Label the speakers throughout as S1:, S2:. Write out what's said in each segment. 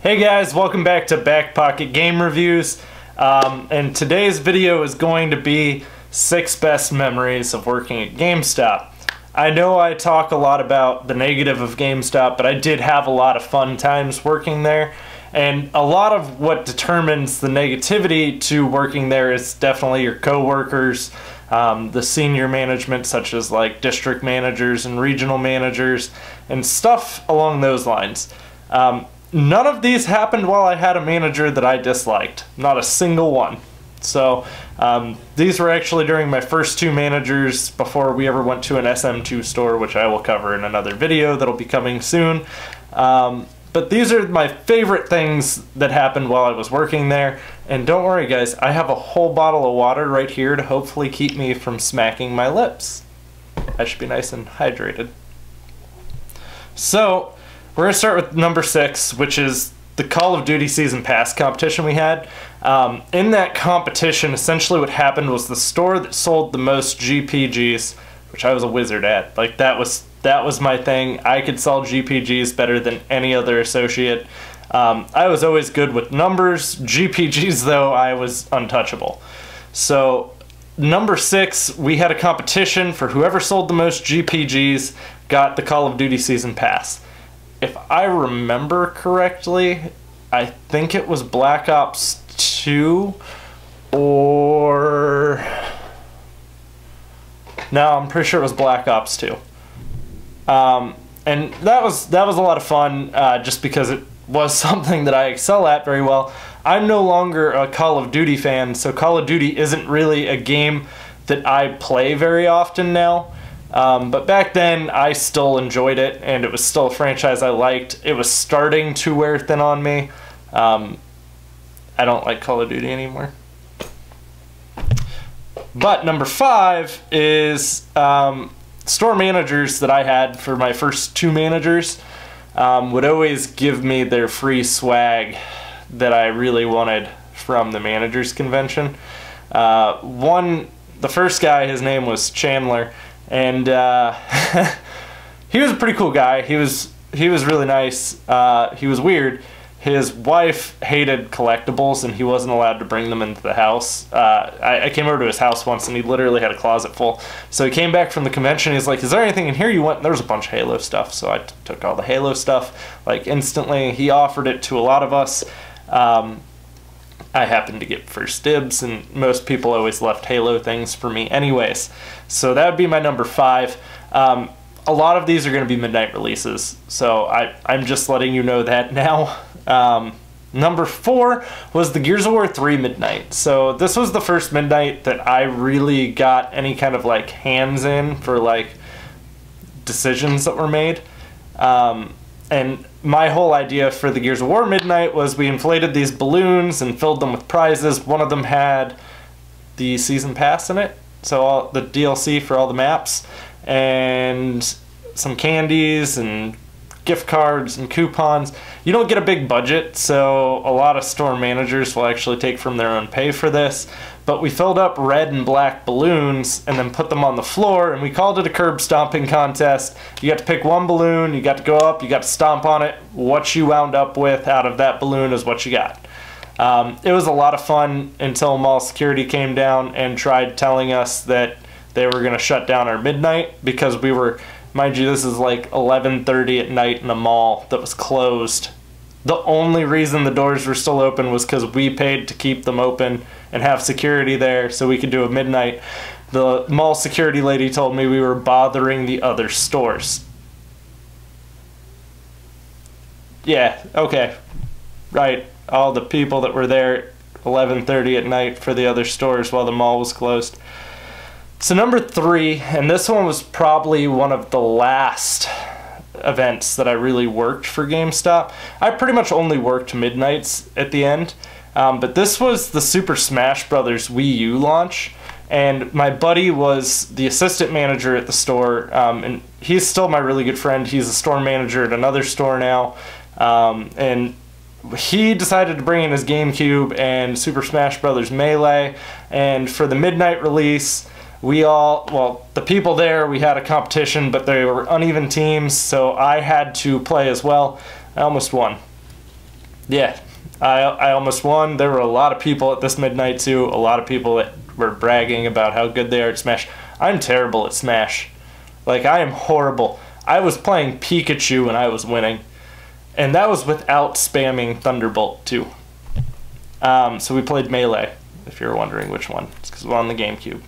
S1: Hey guys, welcome back to BackPocketGameReviews. And today's video is going to be 6 best memories of working at GameStop. I know I talk a lot about the negative of GameStop, but I did have a lot of fun times working there. And a lot of what determines the negativity to working there is definitely your coworkers, the senior management such as like district managers and regional managers and stuff along those lines. None of these happened while I had a manager that I disliked. Not a single one. So these were actually during my first 2 managers before we ever went to an SM2 store, which I will cover in another video that'll be coming soon. But these are my favorite things that happened while I was working there. And don't worry guys, I have a whole bottle of water right here to hopefully keep me from smacking my lips. I should be nice and hydrated. So we're going to start with number 6, which is the Call of Duty Season Pass competition we had. In that competition, essentially what happened was the store that sold the most GPGs, which I was a wizard at. Like that was my thing. I could sell GPGs better than any other associate. I was always good with numbers. GPGs though, I was untouchable. So number 6, we had a competition for whoever sold the most GPGs got the Call of Duty Season Pass. If I remember correctly, I think it was Black Ops 2 or... No, I'm pretty sure it was Black Ops 2. And that was a lot of fun just because it was something that I excel at very well. I'm no longer a Call of Duty fan, so Call of Duty isn't really a game that I play very often now. But back then, I still enjoyed it, and it was still a franchise I liked. It was starting to wear thin on me. I don't like Call of Duty anymore. But number 5 is store managers that I had for my first 2 managers would always give me their free swag that I really wanted from the managers convention. The first guy, his name was Chandler. And he was a pretty cool guy. He was really nice. He was weird. His wife hated collectibles, and he wasn't allowed to bring them into the house. I came over to his house once, and he literally had a closet full. So he came back from the convention. He's like, "Is there anything in here you want?" And there was a bunch of Halo stuff. So I took all the Halo stuff like instantly. He offered it to a lot of us. I happened to get first dibs, and most people always left Halo things for me anyways. So that would be my number 5. A lot of these are going to be midnight releases, so I'm just letting you know that now. Number 4 was the Gears of War 3 Midnight. So this was the first Midnight that I really got any kind of like hands in for like decisions that were made. And my whole idea for the Gears of War Midnight was we inflated these balloons and filled them with prizes. One of them had the season pass in it, so all the DLC for all the maps, and some candies and gift cards and coupons. You don't get a big budget, so a lot of store managers will actually take from their own pay for this. But we filled up red and black balloons and then put them on the floor, and we called it a curb stomping contest. You got to pick one balloon, you got to go up, you got to stomp on it. What you wound up with out of that balloon is what you got. It was a lot of fun until mall security came down and tried telling us that they were going to shut down our midnight because we were, mind you, this is like 11:30 at night in a mall that was closed. The only reason the doors were still open was because we paid to keep them open and have security there so we could do a midnight. The mall security lady told me we were bothering the other stores. Yeah, okay. Right. All the people that were there 11:30 at night for the other stores while the mall was closed. So number 3, and this one was probably one of the last events that I really worked for GameStop. I pretty much only worked midnights at the end, but this was the Super Smash Bros. Wii U launch, and my buddy was the assistant manager at the store, and he's still my really good friend. He's a store manager at another store now, and he decided to bring in his GameCube and Super Smash Bros. Melee, and for the midnight release, we all, well, the people there, we had a competition, but they were uneven teams, so I had to play as well. I almost won. Yeah, I almost won. There were a lot of people at this midnight too. A lot of people that were bragging about how good they are at Smash. I'm terrible at Smash. Like, I am horrible. I was playing Pikachu when I was winning. And that was without spamming Thunderbolt too. So we played Melee, if you're wondering which one. It's because we're on the GameCube.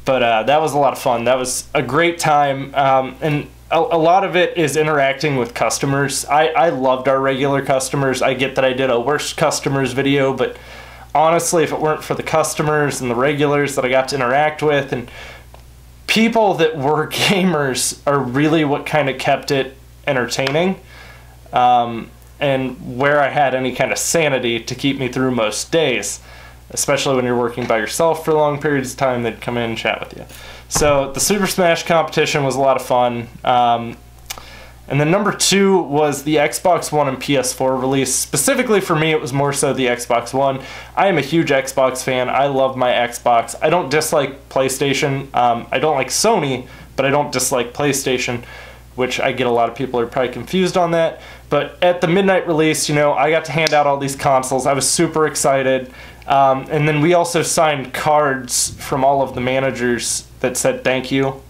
S1: But that was a lot of fun. That was a great time. And a lot of it is interacting with customers. I loved our regular customers. I get that I did a worst customers video, but honestly, if it weren't for the customers and the regulars that I got to interact with, and people that were gamers are really what kind of kept it entertaining, and where I had any kind of sanity to keep me through most days, especially when you're working by yourself for long periods of time. They'd come in and chat with you. So the Super Smash competition was a lot of fun. And then number 2 was the Xbox One and PS4 release. Specifically for me, it was more so the Xbox One. I am a huge Xbox fan. I love my Xbox. I don't dislike PlayStation. I don't like Sony, but I don't dislike PlayStation, which I get a lot of people are probably confused on that. But at the midnight release, you know, I got to hand out all these consoles. I was super excited. And then we also signed cards from all of the managers that said thank you,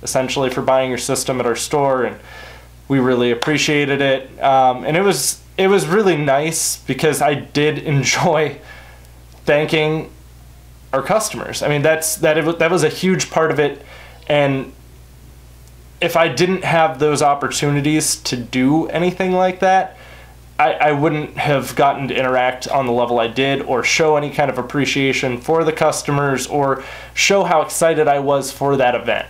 S1: essentially, for buying your system at our store, and we really appreciated it. And it was really nice because I did enjoy thanking our customers. I mean, that was a huge part of it, and if I didn't have those opportunities to do anything like that, I wouldn't have gotten to interact on the level I did, or show any kind of appreciation for the customers, or show how excited I was for that event.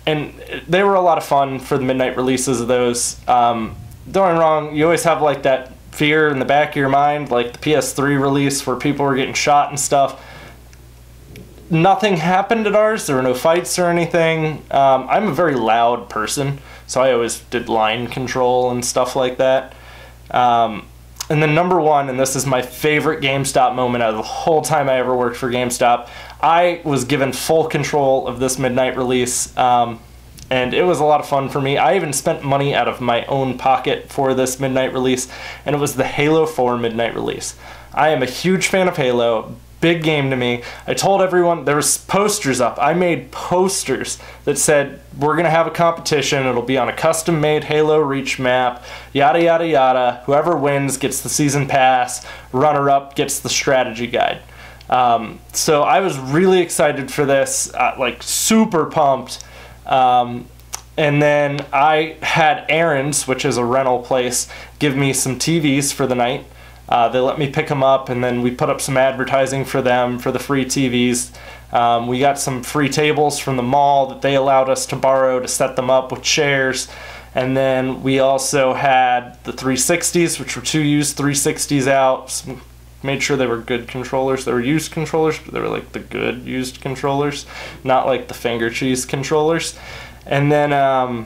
S1: And they were a lot of fun for the midnight releases of those. Don't get me wrong, you always have like that fear in the back of your mind, like the PS3 release where people were getting shot and stuff. Nothing happened at ours. There were no fights or anything. I'm a very loud person, so I always did line control and stuff like that. And then number 1, and this is my favorite GameStop moment out of the whole time I ever worked for GameStop, I was given full control of this midnight release, and it was a lot of fun for me. I even spent money out of my own pocket for this midnight release, and it was the Halo 4 midnight release. I am a huge fan of Halo. Big game to me. I told everyone, there was posters up. I made posters that said, we're going to have a competition. It'll be on a custom-made Halo Reach map, yada, yada, yada. Whoever wins gets the season pass. Runner-up gets the strategy guide. So I was really excited for this, like super pumped. And then I had Aaron's, which is a rental place, give me some TVs for the night. They let me pick them up, and then we put up some advertising for them for the free TVs. We got some free tables from the mall that they allowed us to borrow to set them up with chairs. And then we also had the 360s, which were 2 used 360s out. Made sure they were good controllers. They were used controllers, but they were like the good used controllers, not like the finger cheese controllers. And then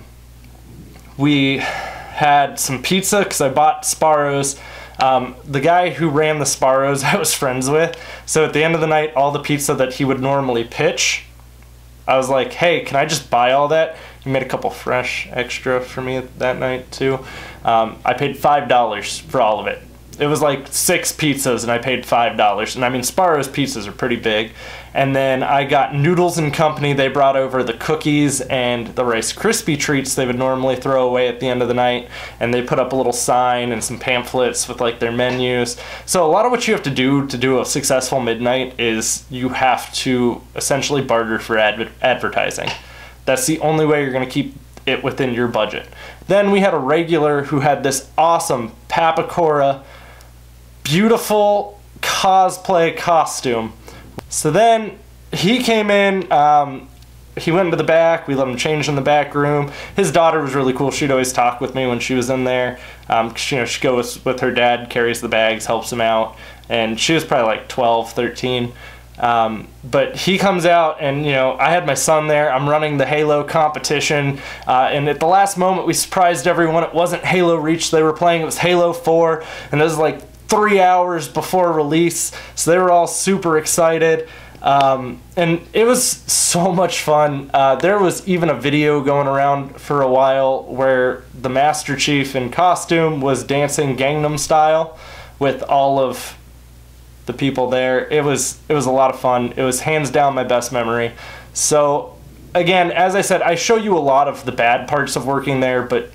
S1: we had some pizza because I bought Sparrows. The guy who ran the Sparrows I was friends with, so at the end of the night, all the pizza that he would normally pitch, I was like, hey, can I just buy all that? He made a couple fresh extra for me that night too. I paid $5 for all of it. It was like 6 pizzas and I paid $5. And I mean, Sparrow's pizzas are pretty big. And then I got Noodles and Company. They brought over the cookies and the Rice Krispie treats they would normally throw away at the end of the night. And they put up a little sign and some pamphlets with like their menus. So a lot of what you have to do a successful midnight is you have to essentially barter for advertising. That's the only way you're going to keep it within your budget. Then we had a regular who had this awesome Papakora, beautiful cosplay costume. So then he came in, he went into the back, we let him change in the back room. His daughter was really cool. She'd always talk with me when she was in there. You know, she goes with her dad, carries the bags, helps him out. And she was probably like 12, 13. But he comes out and, you know, I had my son there. I'm running the Halo competition. And at the last moment, we surprised everyone. It wasn't Halo Reach they were playing. It was Halo 4. And it was like 3 hours before release, so they were all super excited. And it was so much fun. There was even a video going around for a while where the Master Chief in costume was dancing Gangnam Style with all of the people there. It was a lot of fun. It was hands down my best memory. So again, as I said, I show you a lot of the bad parts of working there, but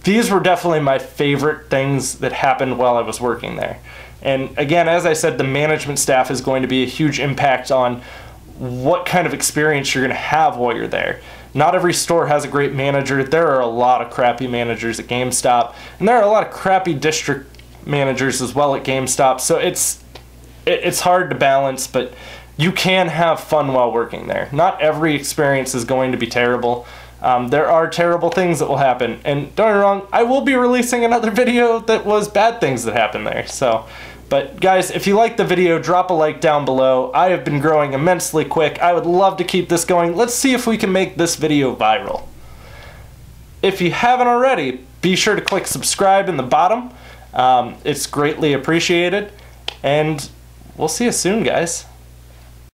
S1: these were definitely my favorite things that happened while I was working there. And again, as I said, the management staff is going to be a huge impact on what kind of experience you're going to have while you're there. Not every store has a great manager. There are a lot of crappy managers at GameStop, and there are a lot of crappy district managers as well at GameStop. So it's hard to balance, but you can have fun while working there. Not every experience is going to be terrible. There are terrible things that will happen, and don't get me wrong, I will be releasing another video that was bad things that happened there. But guys, if you liked the video, drop a like down below. I have been growing immensely quick. I would love to keep this going. Let's see if we can make this video viral. If you haven't already, be sure to click subscribe in the bottom. It's greatly appreciated, and we'll see you soon, guys.